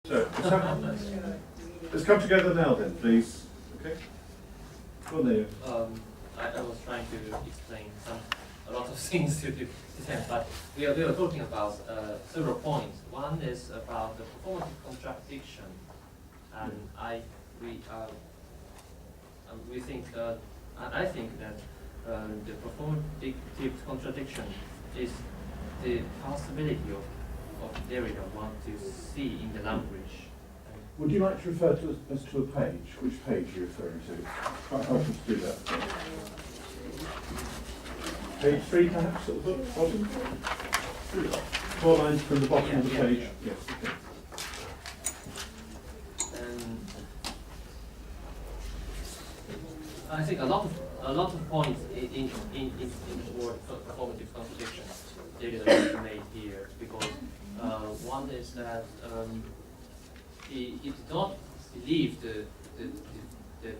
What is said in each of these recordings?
So, let's come together now then, please. Okay? Go on there. I was trying to explain a lot of things to them, but we are talking about several points. One is about the performative contradiction, and we think I think that the performative contradiction is the possibility of Derrida want to see in the language. Would you like to refer to us to a page? Which page are you referring to? Quite helpful to do that. Page 3 perhaps at the book, bottom? 4 lines from the bottom of the page. Yes, okay. I think a lot of points in the word performative contradiction Derrida made here, because one is that he did not believe the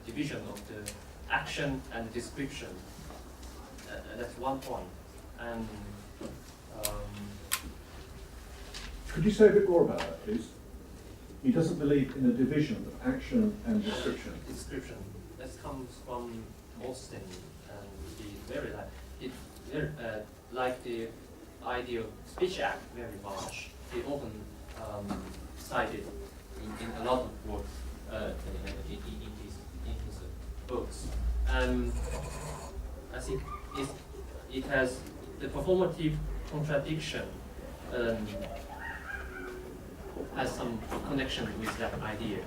division of the action and description. That's one point. And could you say a bit more about that, please? He doesn't believe in a division of action and description. Description. That comes from Austin, and the very like the idea of speech act very much. He often cited in a lot of works in his books. I think it has the performative contradiction has some connection with that idea.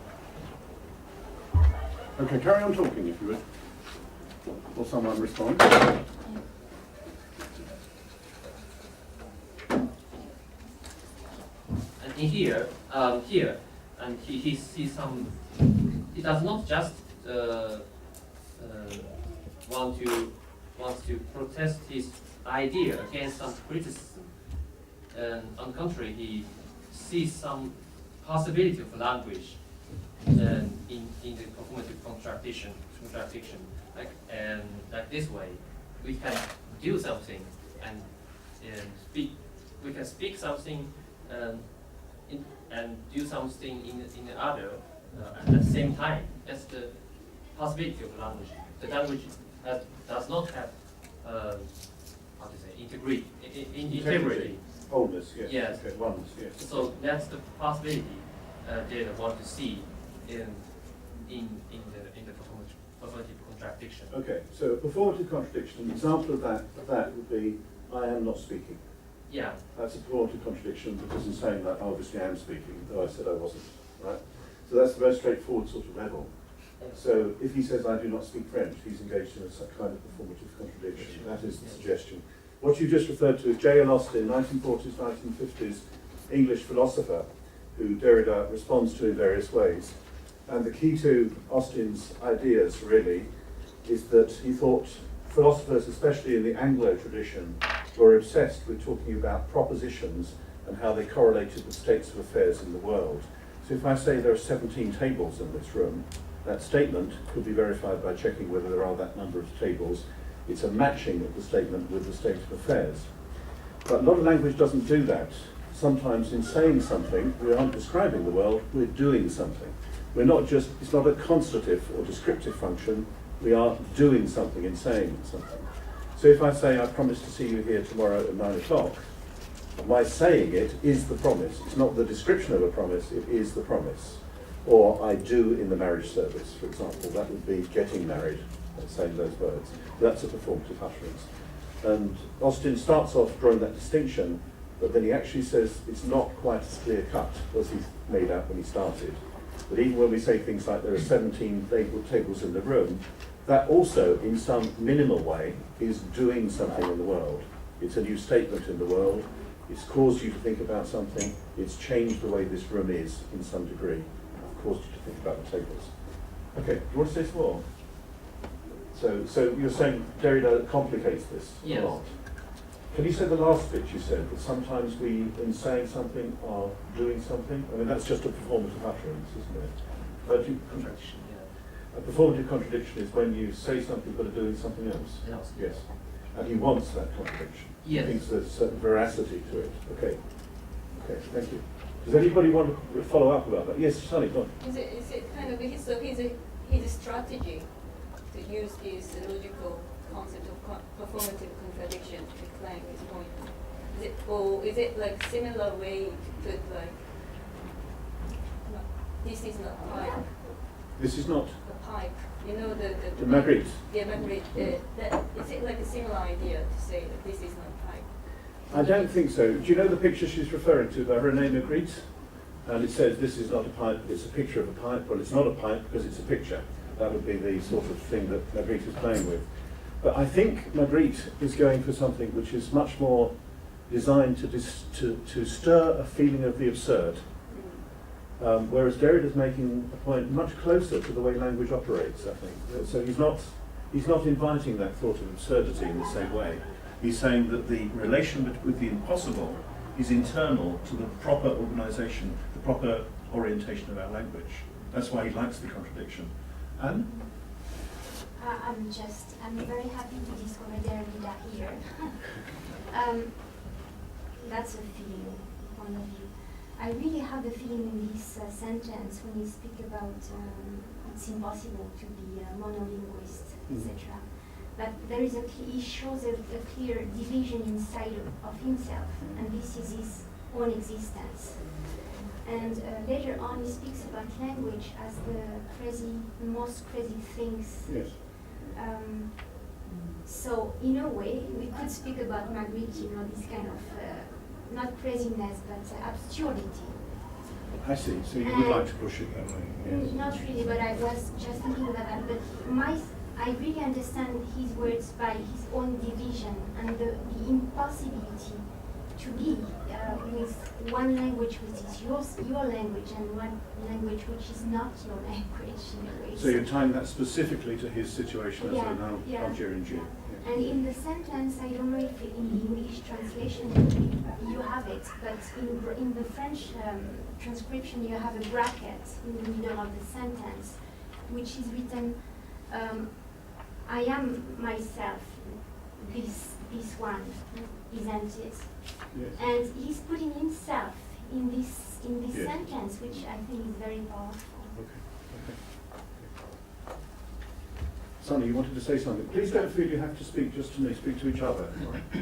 Okay, carry on talking if you would. Will someone respond? And in here, and he sees some. He does not just wants to protest his idea against some criticism. And on the contrary, he sees some possibility of language in the performative contradiction. Like this way, we can do something and speak. We can speak something and do something in the other at the same time. That's the possibility of language. The language does not have how to say integrity. Wholeness, yes. Yes. Okay, oneness, yes. So that's the possibility they want to see in the performative contradiction. Okay, so a performative contradiction, an example of that would be, I am not speaking. Yeah. That's a performative contradiction because in saying that, obviously I am speaking, though I said I wasn't, right? So that's the most straightforward sort of level. So if he says I do not speak French, he's engaged in a kind of performative contradiction. That is the suggestion. What you just referred to is J.L. Austin, 1940s, 1950s English philosopher, who Derrida responds to in various ways. And the key to Austin's ideas, really, is that he thought philosophers, especially in the Anglo tradition, were obsessed with talking about propositions and how they correlated with states of affairs in the world. So if I say there are 17 tables in this room, that statement could be verified by checking whether there are that number of tables. It's a matching of the statement with the state of affairs. But a lot of language doesn't do that. Sometimes in saying something, we aren't describing the world, we're doing something. We're not just, it's not a constative or descriptive function, we are doing something in saying something. So if I say, I promise to see you here tomorrow at 9 o'clock, my saying it is the promise. It's not the description of a promise, it is the promise. Or I do in the marriage service, for example, that would be getting married, saying those words. That's a performative utterance. And Austin starts off drawing that distinction, but then he actually says it's not quite as clear cut as he made out when he started. But even when we say things like there are 17 tables in the room, that also, in some minimal way, is doing something in the world. It's a new statement in the world. It's caused you to think about something. It's changed the way this room is in some degree. It's caused you to think about the tables. Okay, do you want to say some more? So you're saying Derrida complicates this a lot. Can you say the last bit you said, that sometimes we, in saying something, are doing something? I mean, that's just a performative utterance, isn't it? Contradiction, yeah. A performative contradiction is when you say something but are doing something else. Yes. And he wants that contradiction. Yes. He thinks there's a certain veracity to it. Okay. Okay, thank you. Does anybody want to follow up about that? Yes, Sunny, go on. Is it kind of his strategy to use this logical concept of performative contradiction to claim his point? Is it like similar way to put like, this is not pipe. This is not A pipe. You know the Magritte. Yeah, Magritte. Is it like a similar idea to say that this is not pipe? I don't think so. Do you know the picture she's referring to by René Magritte? And it says this is not a pipe, it's a picture of a pipe. Well, it's not a pipe because it's a picture. That would be the sort of thing that Magritte is playing with. But I think Magritte is going for something which is much more designed to stir a feeling of the absurd. Whereas Derrida is making a point much closer to the way language operates, I think. So he's not inviting that thought of absurdity in the same way. He's saying that the relation with the impossible is internal to the proper organisation, the proper orientation of our language. That's why he likes the contradiction. Anne? I'm very happy to discover Derrida here. That's a feeling, point of view. I really have the feeling in this sentence when you speak about it's impossible to be a monolinguist, etc. But there is he shows a clear division inside of himself, and this is his own existence. And later on, he speaks about language as the most crazy things. Yes. So in a way, we could speak about Magritte, this kind of not craziness, but absurdity. I see. So you would like to push it that way? Yes. Not really, but I was just thinking about that. But I really understand his words by his own division and the impossibility to be with one language which is your language and one language which is not your language in a way. So you're tying that specifically to his situation as an Algerian Jew. Yeah. And in the sentence, I don't know if in the English translation you have it, but in the French transcription you have a bracket in the middle of the sentence, which is written, I am myself, this one, isn't it? Yes. And he's putting himself in this Yes. sentence, which I think is very powerful. Okay. Sonny, you wanted to say something. Please don't feel you have to speak just to me. Speak to each other. All right? Do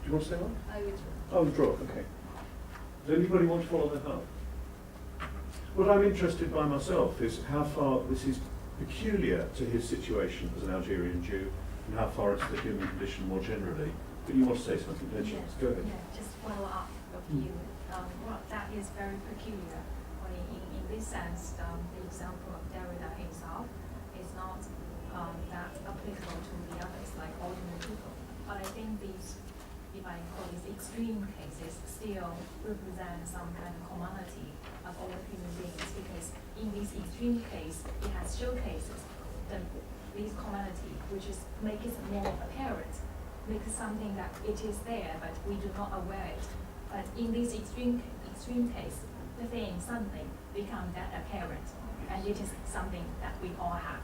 you want to say one? I withdraw. Oh, withdraw. Okay. Does anybody want to follow that up? What I'm interested by myself is how far this is peculiar to his situation as an Algerian Jew, and how far it's the human condition more generally. But you want to say something, don't you? Go ahead. Yeah, just follow up of you. Well, that is very peculiar. In this sense, the example of Derrida himself is not that applicable to the others, like ordinary people. But I think these, if I call these extreme cases, still represent some kind of commonality of all human beings, because in this extreme case, it has showcases this commonality, which is makes it more apparent, makes something that it is there, but we do not aware it. But in this extreme case, the thing suddenly becomes that apparent, and it is something that we all have.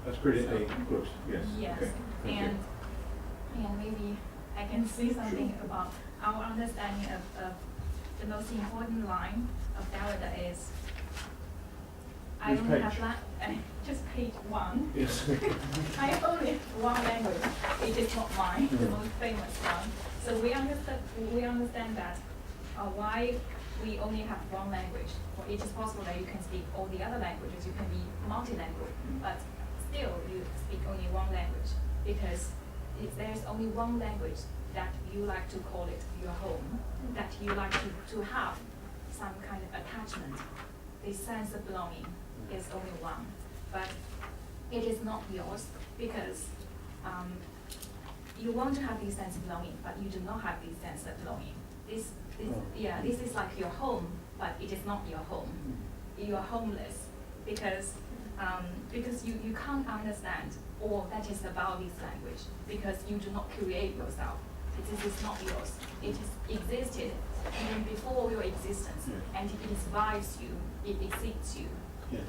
That's brilliantly good. Yes. Yes, Okay. Thank and maybe I can say something about our understanding of the most important line of Derrida is, I Which only page? have just page 1. Yes. I only have one language. It is not mine, the most famous one. So we understand that why we only have one language. Well, it is possible that you can speak all the other languages. You can be multilingual, but still you speak only one language, because there's only one language that you like to call it your home, that you like to have some kind of attachment. This sense of belonging is only one, but it is not yours, because you want to have this sense of belonging, but you do not have this sense of belonging. This is like your home, but it is not your home. You are homeless because you can't understand all that is about this language, because you do not create yourself. It is not yours. It has existed even before your existence, and it survives you. It exceeds you. Yeah.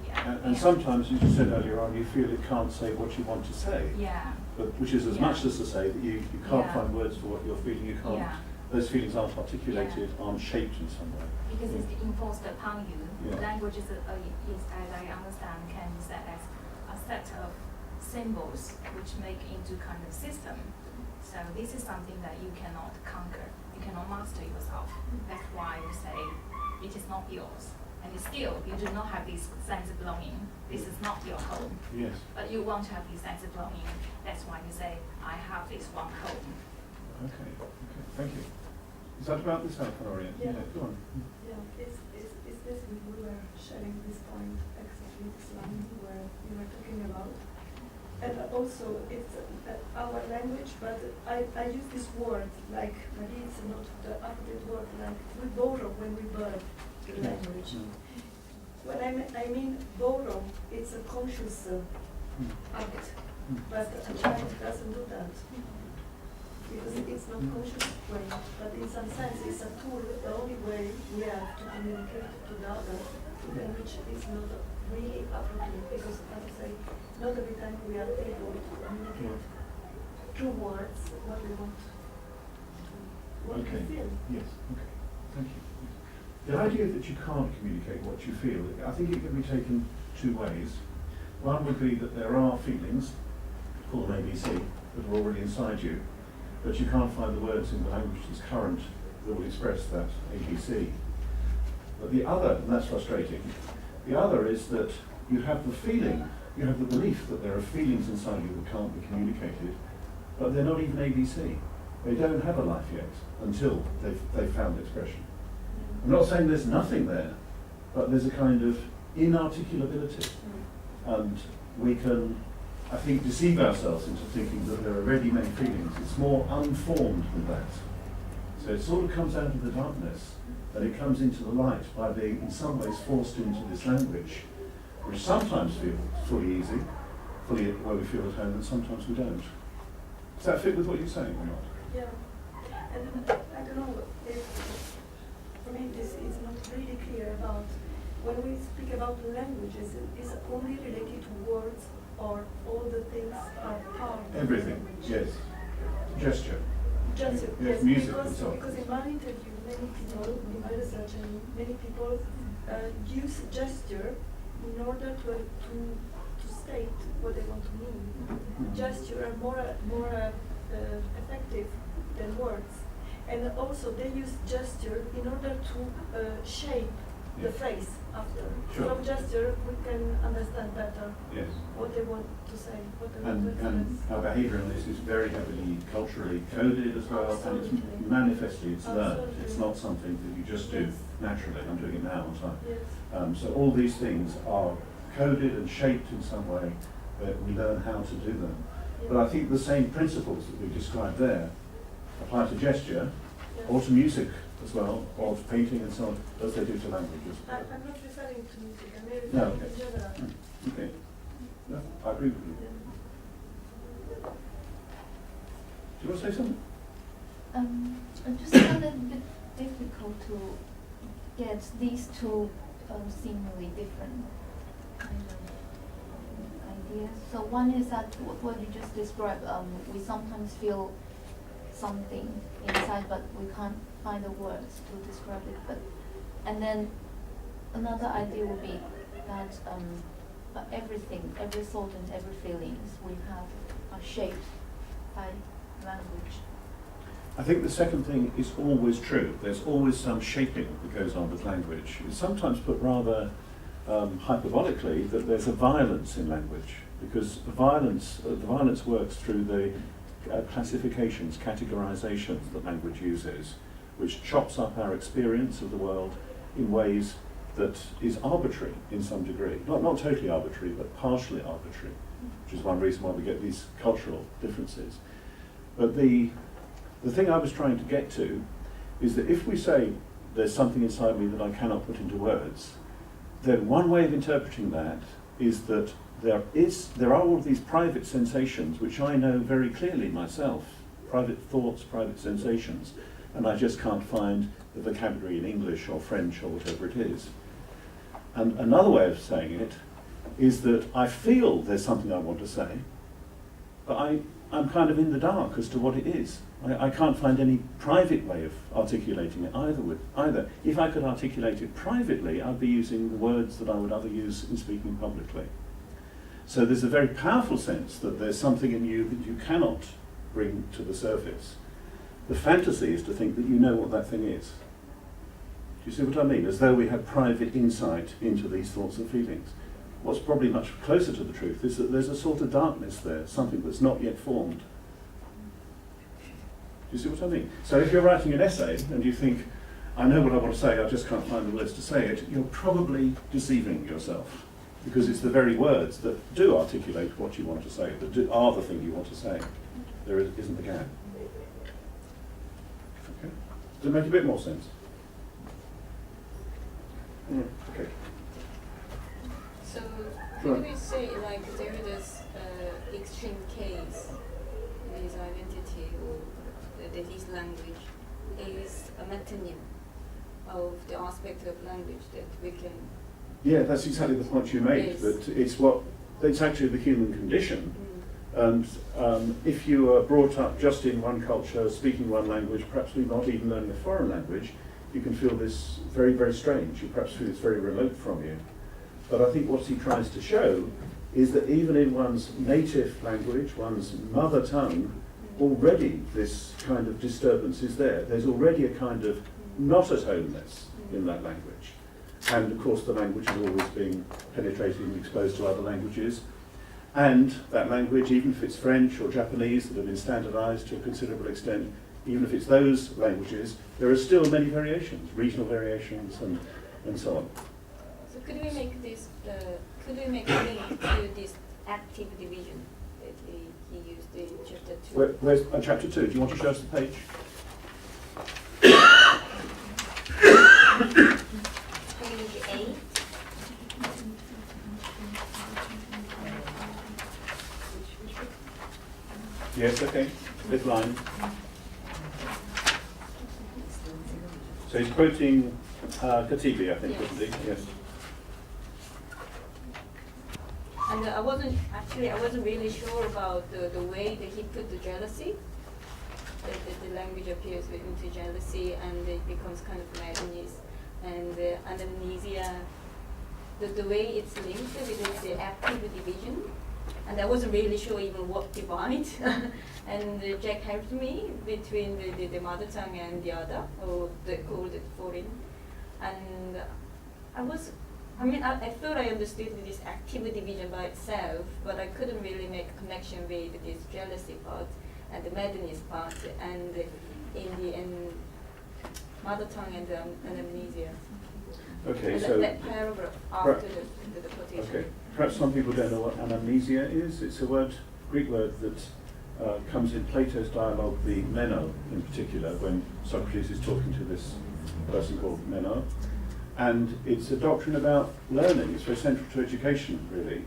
Yeah. And sometimes, as you said earlier on, you feel it can't say what you want to say. Yeah. But which is as much as to say that you can't Yeah. find words for what you're feeling. You can't Yeah. those feelings aren't articulated, aren't shaped in some way. Because it's enforced upon you. Yeah. Language is, as I understand, can be said as a set of symbols which make into kind of system. So this is something that you cannot conquer. You cannot master yourself. That's why you say it is not yours. And still, you do not have this sense of belonging. This is not your home. Yes. But you want to have this sense of belonging. That's why you say, I have this one home. Okay, thank you. Is that about this Alpha Orient? Yeah. Go on. Yeah, it's this we were sharing this point exactly this line where we were talking about. And also it's our language, but I use this word like maybe it's not the appropriate word, like we borrow when we birth the language. When I mean borrow, it's a conscious act, but a child doesn't do that. Because it's not conscious way, but in some sense it's a tool, the only way we have to communicate to the other, which is not really appropriate, because as I say, not every time we are able to communicate through words what we want, what we feel. Yes, okay, thank you. Yes. The idea that you can't communicate what you feel, I think it can be taken two ways. One would be that there are feelings, called ABC, that are already inside you, but you can't find the words in the language that's current that will express that ABC. But the other, and that's frustrating, the other is that you have the feeling, you have the belief that there are feelings inside you that can't be communicated, but they're not even ABC. They don't have a life yet until they've found expression. I'm not saying there's nothing there, but there's a kind of inarticulability. And we can, I think, deceive ourselves into thinking that there are ready-made feelings. It's more unformed than that. So it sort of comes out of the darkness, and it comes into the light by being in some ways forced into this language, which sometimes feels fully easy, fully where we feel at home, and sometimes we don't. Does that fit with what you're saying or not? Yeah, and I don't know if, for me this is not really clear about, when we speak about languages, is it only related to words, or all the things are part of Everything, language? yes. Gesture. Gesture, Yes, yes, music and so on. because in my interview, many people, in my research, and many people use gesture in order to state what they want to mean. Gesture are more effective than words. And also they use gesture in order to shape the phrase after. Sure. From gesture we can understand better Yes. what they want to say, what they want to And express. our behaviour in this is very heavily culturally coded as well, and Absolutely. it's manifestly, it's learned. Absolutely. It's not something that you just do Yes. naturally. I'm doing it now, aren't I? Yes. So all these things are coded and shaped in some way that we learn how to do them. But I think the same principles that we described there apply to gesture, Yes. or to music as well, or to painting and so on, as they do to languages. I'm not referring to music, I'm referring No, okay. in general. Okay. No, I agree with you. Yeah. Do you want to say something? I just found it a bit difficult to get these two seemingly different kind of ideas. So one is that what you just described, we sometimes feel something inside, but we can't find the words to describe it. And then another idea would be that everything, every thought and every feelings we have are shaped by language. I think the second thing is always true. There's always some shaping that goes on with language. It's sometimes put rather hyperbolically that there's a violence in language, because the violence works through the classifications, categorizations that language uses, which chops up our experience of the world in ways that is arbitrary in some degree. Not totally arbitrary, but partially arbitrary, which is one reason why we get these cultural differences. But the thing I was trying to get to is that if we say there's something inside me that I cannot put into words, then one way of interpreting that is that there are all of these private sensations which I know very clearly myself, private thoughts, private sensations, and I just can't find the vocabulary in English or French or whatever it is. And another way of saying it is that I feel there's something I want to say, but I'm kind of in the dark as to what it is. I can't find any private way of articulating it either. If I could articulate it privately, I'd be using the words that I would other use in speaking publicly. So there's a very powerful sense that there's something in you that you cannot bring to the surface. The fantasy is to think that you know what that thing is. Do you see what I mean? As though we had private insight into these thoughts and feelings. What's probably much closer to the truth is that there's a sort of darkness there, something that's not yet formed. Do you see what I mean? So if you're writing an essay and you think, I know what I want to say, I just can't find the words to say it, you're probably deceiving yourself. Because it's the very words that do articulate what you want to say, that are the thing you want to say. There isn't the gap. Okay. Does it make a bit more sense? Okay. So could we say like Derrida's extreme case, his identity or that his language is a metonym of the aspect of language that we can. Yeah, that's exactly the point you made. Yes. That it's actually the human condition. And if you are brought up just in one culture, speaking one language, perhaps not even learning a foreign language, you can feel this very, very strange. You perhaps feel it's very remote from you. But I think what he tries to show is that even in one's native language, one's mother tongue, already this kind of disturbance is there. There's already a kind of not at homeness in that language. And of course the language is always being penetrated and exposed to other languages. And that language, even if it's French or Japanese that have been standardized to a considerable extent, even if it's those languages, there are still many variations, regional variations and so on. So could we make this, could we make a link to this active division that he used in chapter 2? Where's chapter 2? Do you want to show us the page? Page 8. Yes, okay. This line. So he's quoting Katibi, I think, Yes. wasn't he? Yes. And I wasn't really sure about the way that he put the jealousy. That the language appears into jealousy and it becomes kind of madness and amnesia. The way it's linked with the active division. And I wasn't really sure even what divide. And Jacques helped me between the mother tongue and the other, or called it foreign. And I thought I understood this active division by itself, but I couldn't really make a connection with this jealousy part and the madness part, and in the end, mother tongue and amnesia. Okay, and so that paragraph after the quotation. okay. Perhaps some people don't know what anamnesia is. It's a word, Greek word that comes in Plato's dialogue, the Meno in particular, when Socrates is talking to this person called Meno. And it's a doctrine about learning. It's very central to education, really.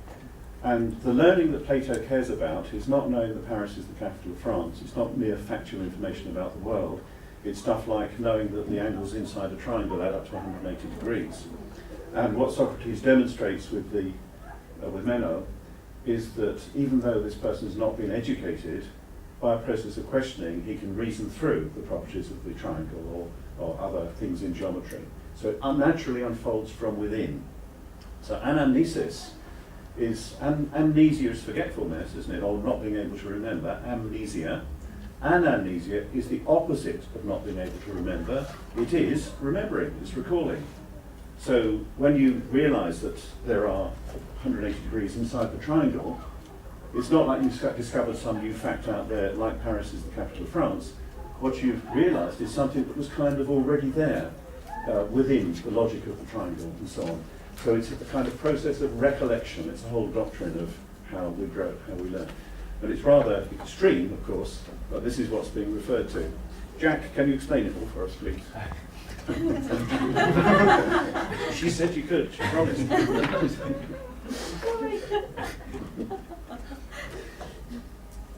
And the learning that Plato cares about is not knowing that Paris is the capital of France. It's not mere factual information about the world. It's stuff like knowing that the angles inside a triangle add up to 180 degrees. And what Socrates demonstrates with Meno is that even though this person has not been educated, by a process of questioning, he can reason through the properties of the triangle or other things in geometry. So it naturally unfolds from within. So anamnesis is, amnesia is forgetfulness, isn't it, or not being able to remember, amnesia. Anamnesia is the opposite of not being able to remember. It is remembering, it's recalling. So when you realise that there are 180 degrees inside the triangle, it's not like you've discovered some new fact out there, like Paris is the capital of France. What you've realised is something that was kind of already there within the logic of the triangle and so on. So it's a kind of process of recollection. It's a whole doctrine of how we grow, how we learn. But it's rather extreme, of course, but this is what's being referred to. Jacques, can you explain it all for us, please? She said you could, she promised.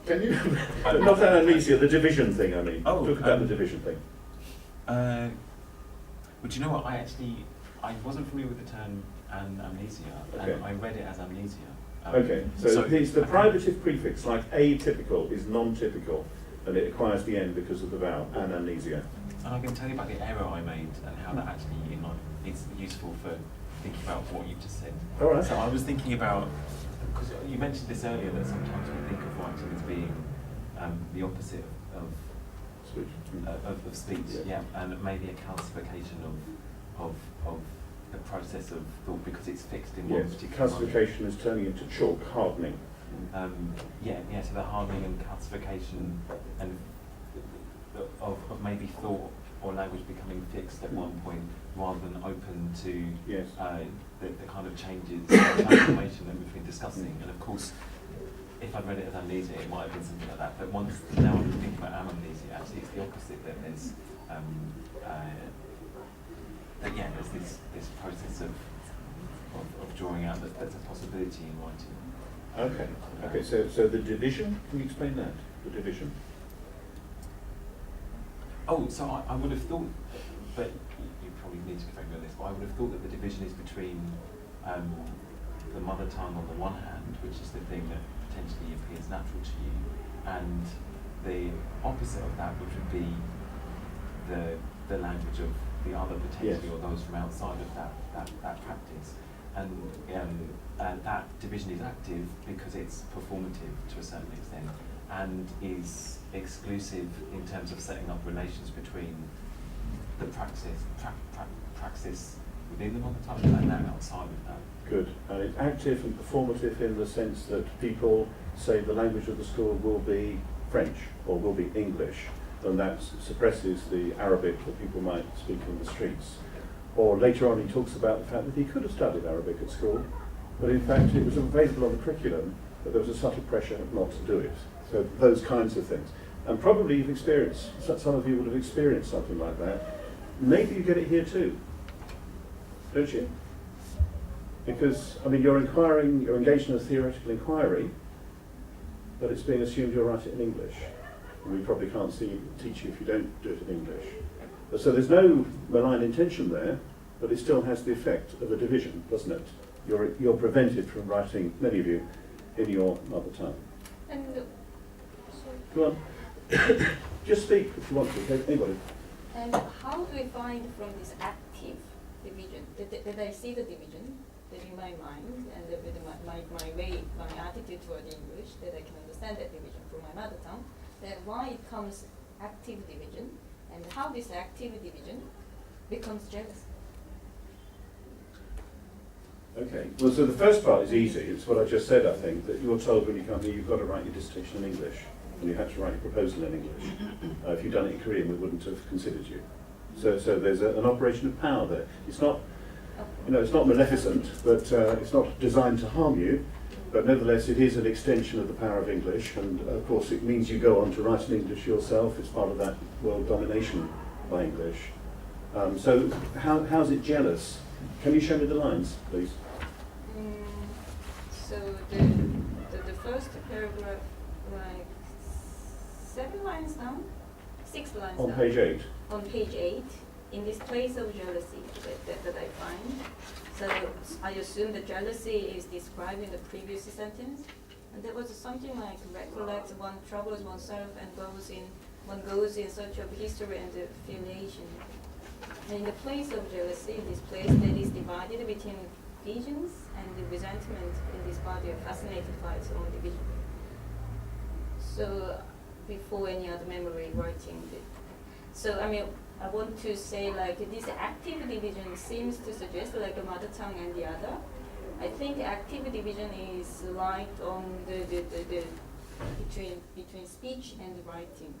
Can you? Not amnesia, the division thing, I mean. Oh, talk about the division thing. But you know what, I wasn't familiar with the term amnesia, Okay. and I read it as amnesia. Okay, so it's the privative prefix, like atypical is non-typical, and it acquires the end because of the vowel, anamnesia. And I can tell you about the error I made and how that actually is useful for thinking about what you've just said. All right. So I was thinking about, because you mentioned this earlier, that sometimes we think of writing as being the opposite of Speech. of speech, yeah, and maybe a calcification of the process of thought because it's fixed in one Yes, particular calcification is turning into chalk, hardening. yeah, so the hardening and calcification and of maybe thought or language becoming fixed at one point rather than open to Yes. the kind of changes, transformation that we've been discussing. And of course, if I'd read it as amnesia, it might have been something like that. But now I'm thinking about amnesia, actually it's the opposite, that there's there's this process of drawing out that there's a possibility in writing. Okay, so the division, can you explain that, the division? Oh, so I would have thought, but you probably need to correct me on this, but I would have thought that the division is between the mother tongue on the one hand, which is the thing that potentially appears natural to you, and the opposite of that, which would be the language of the other potentially, Yes. or those from outside of that practice. And that division is active because it's performative to a certain extent and is exclusive in terms of setting up relations between the praxis within the mother tongue and that outside of that. Good, and it's active and performative in the sense that people say the language of the school will be French or will be English, and that suppresses the Arabic that people might speak in the streets. Or later on he talks about the fact that he could have studied Arabic at school, but in fact it was available on the curriculum, but there was a subtle pressure not to do it. So those kinds of things. And probably you've experienced, some of you would have experienced something like that. Maybe you get it here too, don't you? Because, I mean, you're engaged in a theoretical inquiry, but it's being assumed you'll write it in English. And we probably can't teach you if you don't do it in English. So there's no malign intention there, but it still has the effect of a division, doesn't it? You're prevented from writing, many of you, in your mother tongue. And Go on. Just speak if you want to, okay? Anybody? And how do I find from this active division? Did I see the division that in my mind and with my attitude toward English, that I can understand that division from my mother tongue, then why it comes active division, and how this active division becomes jealous? Okay. Well, so the first part is easy. It's what I just said, I think, that you're told when you come here you've got to write your dissertation in English, and you have to write your proposal in English. If you'd done it in Korean, we wouldn't have considered you. So there's an operation of power there. It's not, it's not maleficent, but it's not designed to harm you. But nevertheless, it is an extension of the power of English, and of course it means you go on to write in English yourself. It's part of that world domination by English. So how's it jealous? Can you show me the lines, please? So the first paragraph, like 7 lines down, 6 lines On down. page 8. On page 8, in this place of jealousy that I find. So I assume that jealousy is described in the previous sentence. And there was something like recollect one troubles oneself and one goes in search of history and affiliation. And in the place of jealousy, in this place that is divided between visions and the resentment in this body are fascinated by its own division. So before any other memory writing. So I mean, I want to say like this active division seems to suggest like a mother tongue and the other. I think active division is like on the between speech and writing.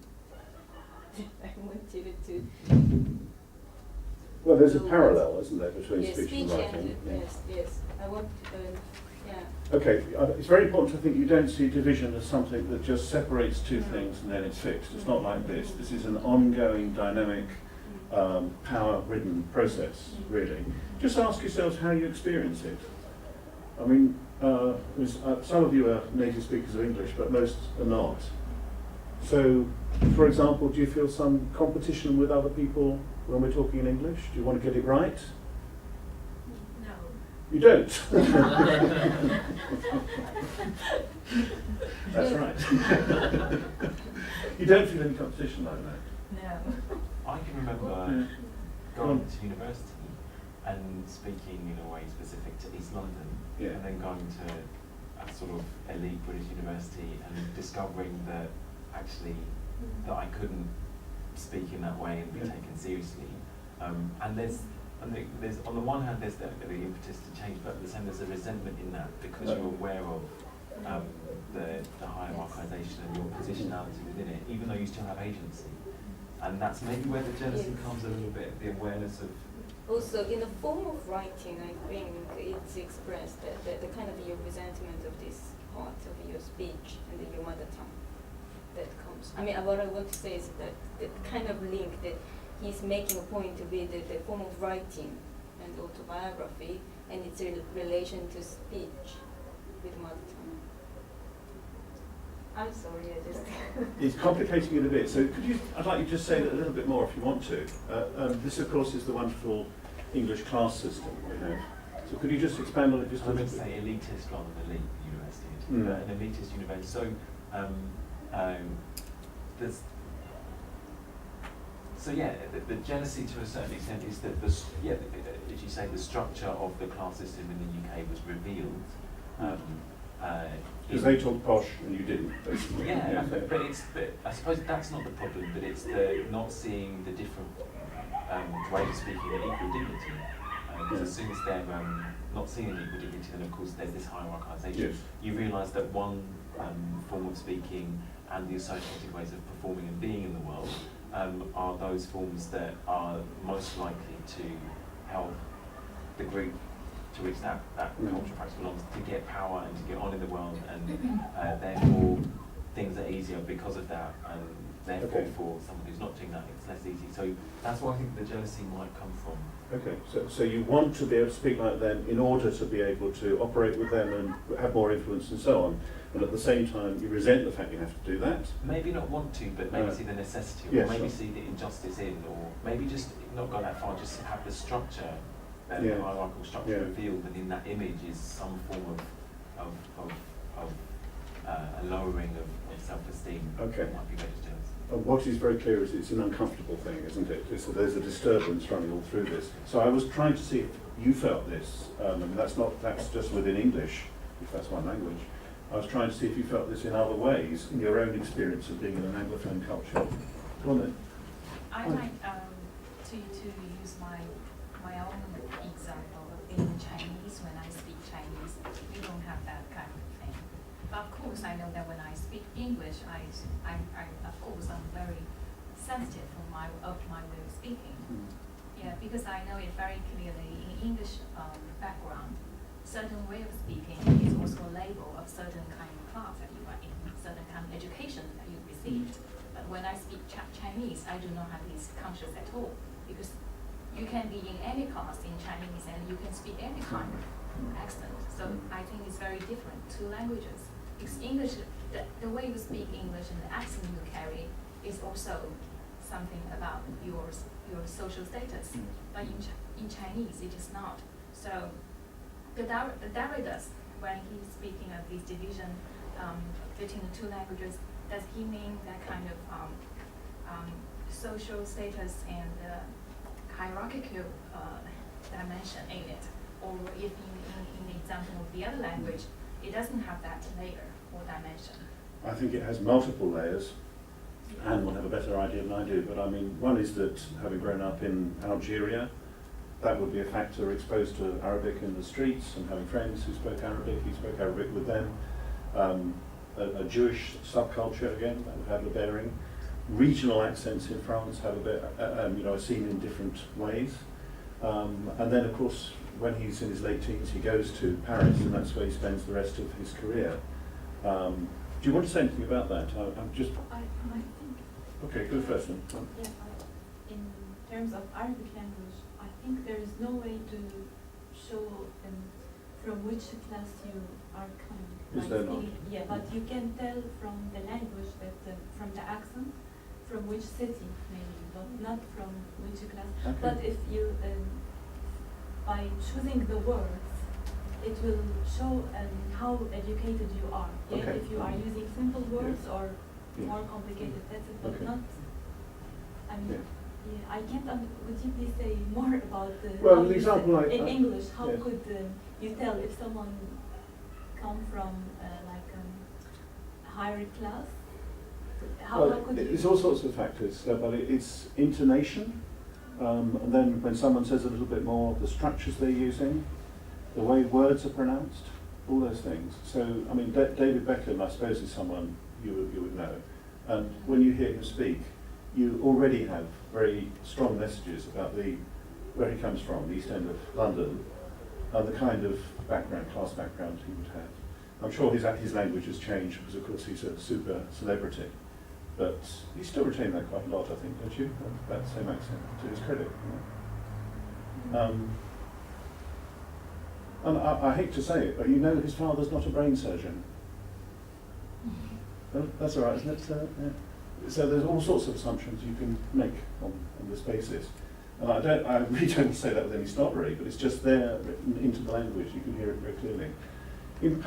I wanted it to. Well, there's a parallel, isn't there, between Yes, speech and writing? yes. I want, yeah. Okay, it's very important, I think, you don't see division as something that just separates two things and then it's fixed. It's not like this. This is an ongoing, dynamic, power-ridden process, really. Just ask yourselves how you experience it. I mean, some of you are native speakers of English, but most are not. So, for example, do you feel some competition with other people when we're talking in English? Do you want to get it right? No. You don't. That's right. You don't feel any competition like that. No. I can remember going to university and speaking in a way specific to East London, Yeah. and then going to a sort of elite British university and discovering that actually that I couldn't speak in that way and be Yeah. taken seriously. And there's on the one hand there's the impetus to change, but at the same there's a resentment in that because you're aware of the hierarchisation and your positionality within it, even though you still have agency. And that's maybe where the jealousy comes a little bit, the awareness of. Also, in the form of writing, I think it's expressed that the kind of your resentment of this part of your speech and your mother tongue that comes. I mean, what I want to say is that the kind of link that he's making a point to be the form of writing and autobiography and its relation to speech with mother tongue. I'm sorry, I just. It's complicating it a bit. So I'd like you to just say that a little bit more if you want to. This, of course, is the wonderful English class system we have. So could you just expand on it just a I would little bit? say elitist rather than elite university. Mm. An elitist university. So there's. So yeah, the jealousy to a certain extent is that as you say, the structure of the class system in the UK was revealed. Because they talk posh and you didn't, basically. Yeah, but I suppose that's not the problem, but it's the not seeing the different ways of speaking with equal dignity. Because as soon as they're not seeing an equal dignity, then of course there's this hierarchisation. Yes. You realise that one form of speaking and the associated ways of performing and being in the world are those forms that are most likely to help the group to which that cultural practice belongs to get power and to get on in the world, and therefore things are easier because of that, and therefore for someone who's not doing that it's less easy. So that's why I think the jealousy might come from. Okay, so you want to be able to speak like them in order to be able to operate with them and have more influence and so on, and at the same time you resent the fact you have to do that. Maybe not want to, but maybe see the necessity, or maybe see the injustice in, or maybe just not go that far, just have the structure, the hierarchical structure revealed within that image is some form of a lowering of self-esteem. Okay. That might be better to us. What is very clear is it's an uncomfortable thing, isn't it? There's a disturbance running all through this. So I was trying to see if you felt this. And that's just within English, if that's one language. I was trying to see if you felt this in other ways, in your own experience of being in an Anglophone culture. Go on then. I like to use my own example of being Chinese. When I speak Chinese, we don't have that kind of thing. But of course, I know that when I speak English, I of course I'm very sensitive of my way of speaking. Yeah, because I know it very clearly in English background. Certain way of speaking is also a label of certain kind of class that you are in, certain kind of education that you received. But when I speak Chinese, I do not have this conscious at all, because you can be in any class in Chinese and you can speak any kind of accent. So I think it's very different, two languages. Because English, the way you speak English and the accent you carry is also something about your social status. But in Chinese, it is not. So the Derrida, when he's speaking of this division between the two languages, does he mean that kind of social status and hierarchical dimension in it? Or if in the example of the other language, it doesn't have that layer or dimension? I think it has multiple layers. Anne will have a better idea than I do, but I mean, one is that having grown up in Algeria, that would be a factor, exposed to Arabic in the streets and having friends who spoke Arabic, he spoke Arabic with them. A Jewish subculture, again, that would have a bearing. Regional accents in France have a bit, are seen in different ways. And then, of course, when he's in his late teens, he goes to Paris, and that's where he spends the rest of his career. Do you want to say anything about that? I'm just... I think... Okay, go first then. Yeah, in terms of Arabic language, I think there is no way to show from which class you are coming. Is there not? Yeah, but you can tell from the language, that from the accent, from which city maybe, but not from which class. Okay. But if you, by choosing the words, it will show how educated you are. Yeah? Okay. If you are using simple words or Yes. more complicated, that's it. But Okay. not. I mean, Yeah. yeah, I can't. Would you please say more about the? Well, how an you example say- like in English, how yes. could you tell if someone come from higher class? How could you? It's all sorts of factors, but it's intonation, and then when someone says a little bit more, the structures they're using, the way words are pronounced, all those things. So, I mean, David Beckham, I suppose, is someone you would know. And when you hear him speak, you already have very strong messages about where he comes from, the East End of London, and the kind of class background he would have. I'm sure his language has changed because, of course, he's a super celebrity. But he still retained that quite a lot, I think, don't you? That same accent, to his credit. You know? And I hate to say it, but you know his father's not a brain surgeon. Well, that's all right, isn't it? Yeah. So there's all sorts of assumptions you can make on this basis. And I really don't say that with any snobbery, but it's just there written into the language. You can hear it very clearly. In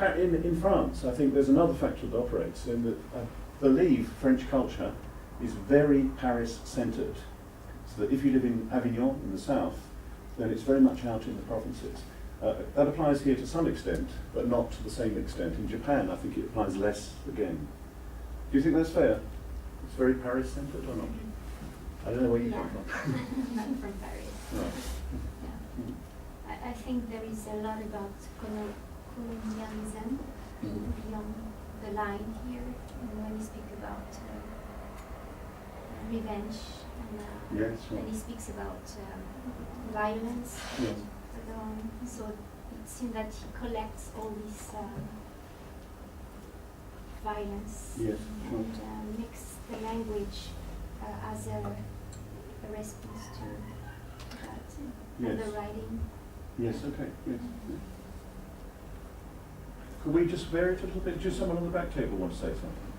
France, I think there's another factor that operates in that I believe French culture is very Paris-centred. So that if you live in Avignon in the south, then it's very much out in the provinces. That applies here to some extent, but not to the same extent. In Japan, I think it applies less again. Do you think that's fair? It's very Paris-centred or not? I don't know where you come from. Not from Paris. Right. Yeah. I think there is a lot about colonialism beyond the line here, and when you speak about revenge, and Yes, right. when he speaks about violence, Yes. so it seems that he collects all this violence Yes, sure. and makes the language as a response to that, and Yes. the writing. Yes, okay, yes. Could we just vary it a little bit? Just someone on the back table want to say something?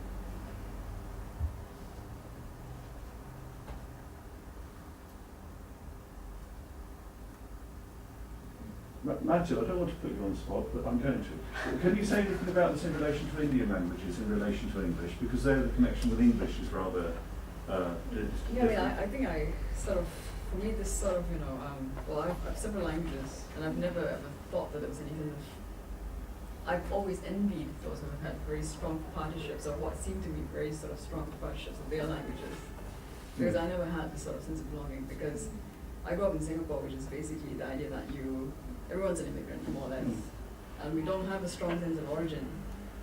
Matthew, I don't want to put you on the spot, but I'm going to. Can you say anything about this in relation to Indian languages, in relation to English? Because there the connection with English is rather Yeah, I mean, I think I sort of, for me, this sort of, well, I have several languages, and I've never ever thought that there was anything. I've always envied those who have had very strong partnerships, or what seemed to be very sort of strong partnerships with their languages, because I never had this sort of sense of belonging. Because I grew up in Singapore, which is basically the idea that everyone's an immigrant, more or less, and we don't have a strong sense of origin.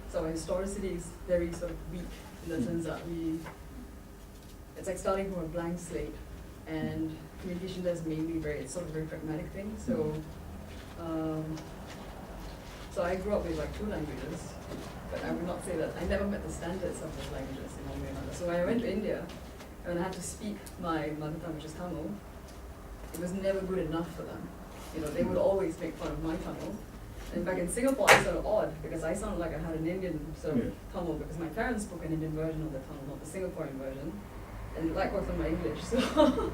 So our historicity is very sort of weak in the sense that it's like starting from a blank slate, and communication there is mainly it's sort of a very pragmatic thing. So, so I grew up with like 2 languages, but I would not say that I never met the standards of those languages in one way or another. So when I went to India, and I had to speak my mother tongue, which is Tamil, it was never good enough for them. They would always make fun of my Tamil. In fact, in Singapore, it's sort of odd because I sounded like I had an Indian sort of Tamil because my parents spoke an Indian version of the Tamil, not the Singaporean version, and likewise for my English. So,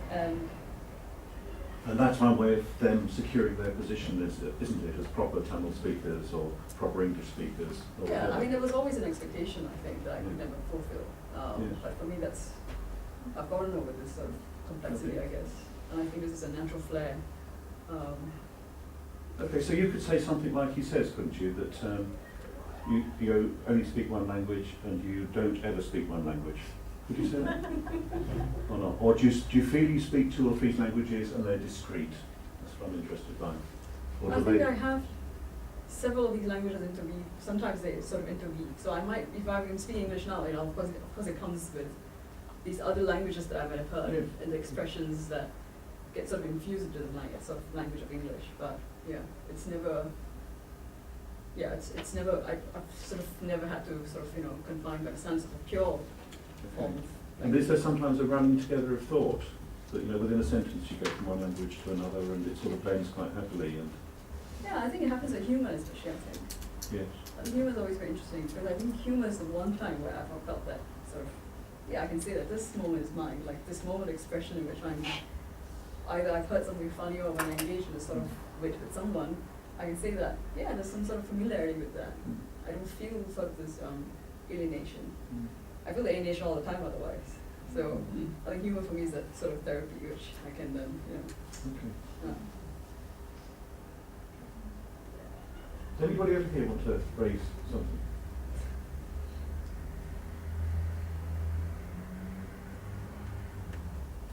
And that's one way of them securing their position, isn't it, as proper Tamil speakers or proper English speakers? Or yeah, whatever. I mean, there was always an expectation, I think, that I could Yeah. never fulfill. Yes. But for me, I've gotten over this sort of complexity, I guess. And I think this is a natural flair. Okay, so you could say something like he says, couldn't you, that you only speak one language and you don't ever speak one language. Could you say that? Or not? Or do you feel you speak 2 or 3 languages and they're discrete? That's what I'm interested by. Or I do think they? I have several of these languages interweave. Sometimes they sort of interweave. So I might, if I'm speaking English now, of course it comes with these other languages that I might have heard and the expressions that get sort of infused into the sort of language of English. But yeah, it's never. I've sort of never had to sort of confine by the sense of a pure form of And is there sometimes a running together of thought that within a sentence you go from one language to another and it sort of blends quite happily? And yeah, I think it happens with humour especially. I think. yes. I think humour is always very interesting because I think humour is the one time where I've felt that sort of, I can say that this moment is mine, like this moment expression in which I've heard something funny or when I engage in a sort of wit with someone, I can say that, yeah, there's some sort of familiarity with that. I don't feel sort of this alienation. I feel alienation all the time otherwise. So I think humor for me is that sort of therapy which I can then, Okay. Does anybody over here want to raise something?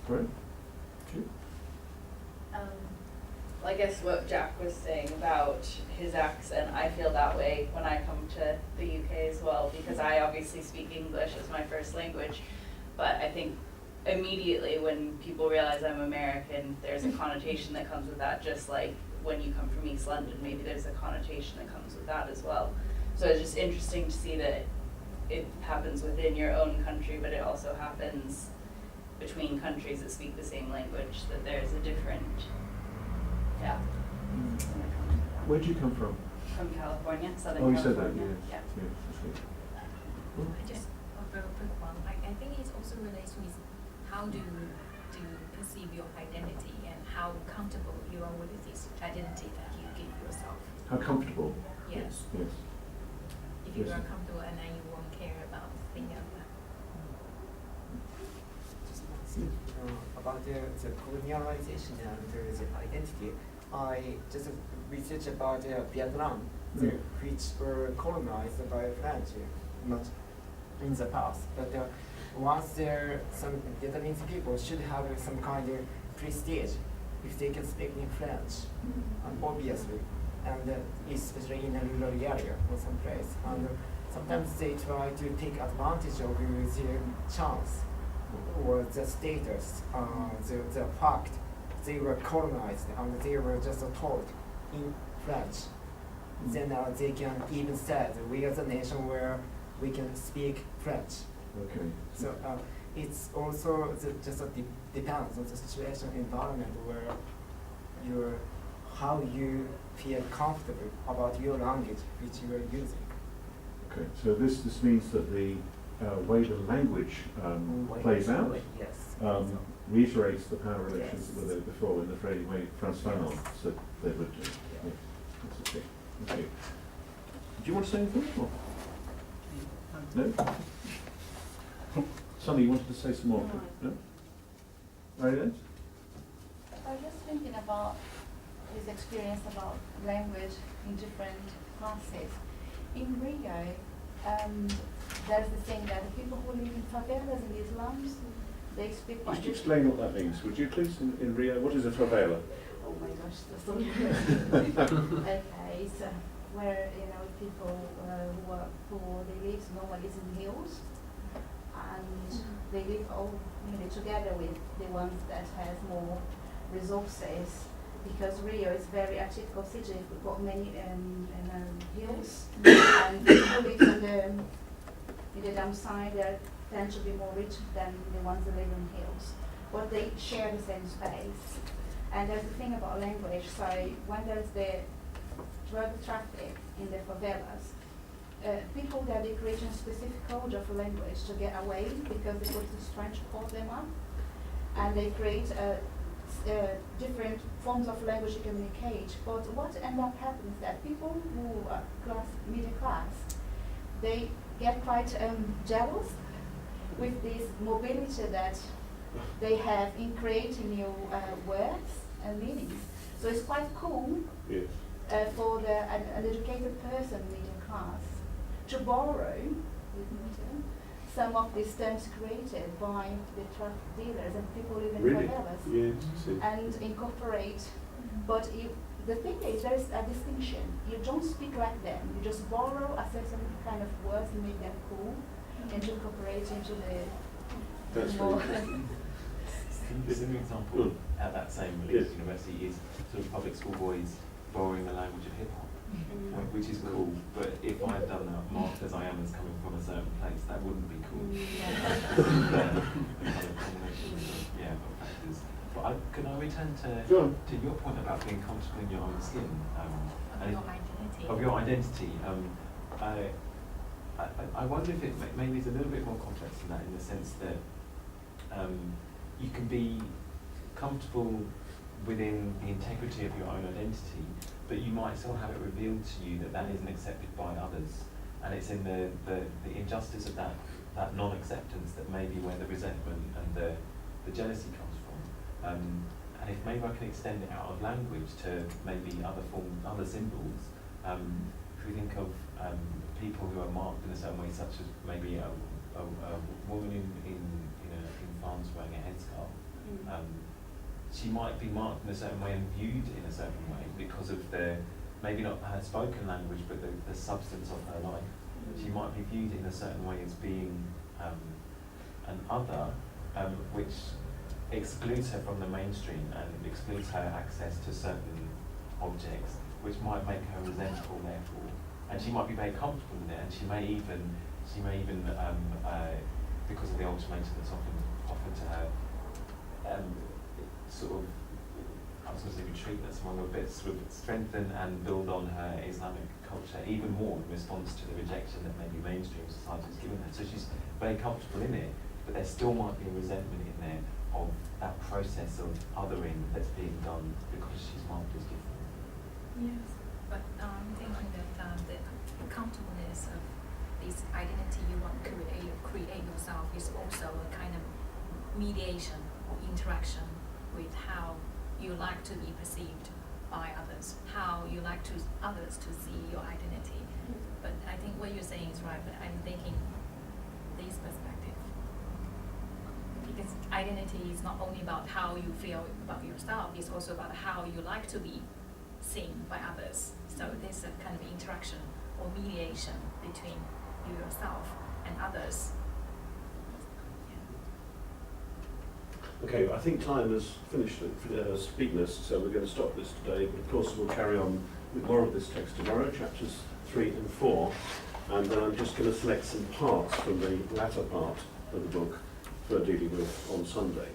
Great. Well, I guess what Jacques was saying about his accent, I feel that way when I come to the UK as well, because I obviously speak English as my first language, but I think immediately when people realize I'm American, there's a connotation that comes with that, just like when you come from East London, maybe there's a connotation that comes with that as well. So it's just interesting to see that it happens within your own country, but it also happens between countries that speak the same language, that there's a different, yeah. Where'd you come from? From California, Southern Oh, you said that, California. yeah. Just a very quick one. I think it also relates with how do you perceive your identity and how comfortable you are with this identity that you give yourself. How comfortable? Yes. Yes. If you Yes. are comfortable and then you won't care about thinking of that. About the colonialization and the identity, I just researched about Vietnam, which were colonized by French, not in the past. But once there, some Vietnamese people should have some kind of prestige if they can speak in French, obviously, and especially in a rural area or some place. And sometimes they try to take advantage of their chance or the status, the fact they were colonized and they were just taught in French. Then they can even say that we are the nation where we can speak French. Okay. So it's also just depends on the situation, environment where how you feel comfortable about your language which you are using. Okay, so this means that the way the language plays out Yes. reiterates the power relations Yes. that were there before in the very way Frantz Fanon said they would do. Yeah. That's okay. Okay. Do you want to say anything? Or? No? Sonny, you wanted to say some more? No? Marianne? I was just thinking about his experience about language in different classes. In Rio, there's the thing that the people who live in favelas in the slums, they speak quite Just explain what that means, would you please, in Rio? What is a favela? Oh my gosh, that's so okay, it's where, people who are poor, they live normally in hills, and they live all together with the ones that have more resources, because Rio is very atypical city. We've got many hills, and people live in the downside. They tend to be more rich than the ones that live in hills, but they share the same space. And there's the thing about language. So when there's the drug traffic in the favelas, people there, they create a specific code of language to get away, because the police is trying to call them up, and they create different forms of language to communicate. But what ends up happening is that people who are middle class, they get quite jealous with this mobility that they have in creating new words and meanings. So it's quite cool for an educated person, middle class, to borrow some of these terms created by the drug dealers and people living in favelas, and incorporate. But the thing is, there is a distinction. You don't speak like them. You just borrow a certain kind of words and make them cool, and to incorporate into the That's more. There's an example at that same university is sort of public school boys borrowing the language of hip hop, which is cool. But if I'd done that marked as I am as coming from a certain place, that wouldn't be cool. But can I return to your point about being comfortable in your own skin? Of your identity. I wonder if it maybe is a little bit more complex than that, in the sense that you can be comfortable within the integrity of your own identity, but you might still have it revealed to you that that isn't accepted by others. And it's in the injustice of that non-acceptance that may be where the resentment and the jealousy comes from. And if maybe I can extend it out of language to maybe other symbols, if we think of people who are marked in a certain way, such as maybe a woman in France wearing a headscarf, she might be marked in a certain way and viewed in a certain way because of maybe not her spoken language, but the substance of her life. She might be viewed in a certain way as being an other, which excludes her from the mainstream and excludes her access to certain objects, which might make her resentful therefore. And she might be very comfortable in it, and she may even because of the ultimatum that's often offered to her, sort of, I was going to say retreat, that's one of a bit, sort of strengthen and build on her Islamic culture even more in response to the rejection that maybe mainstream society has given her. So she's very comfortable in it, but there still might be a resentment in there of that process of othering that's being done because she's marked as different. Yes, but I'm thinking that the comfortableness of this identity you want to create yourself is also a kind of mediation or interaction with how you like to be perceived by others, how you like others to see your identity. But I think what you're saying is right, but I'm thinking this perspective. Because identity is not only about how you feel about yourself, it's also about how you like to be seen by others. So there's a kind of interaction or mediation between you yourself and others. Okay, I think time has finished for speak list, so we're going to stop this today. But of course, we'll carry on with more of this text tomorrow, chapters 3 and 4. And then I'm just going to select some parts from the latter part of the book for dealing with on Sunday.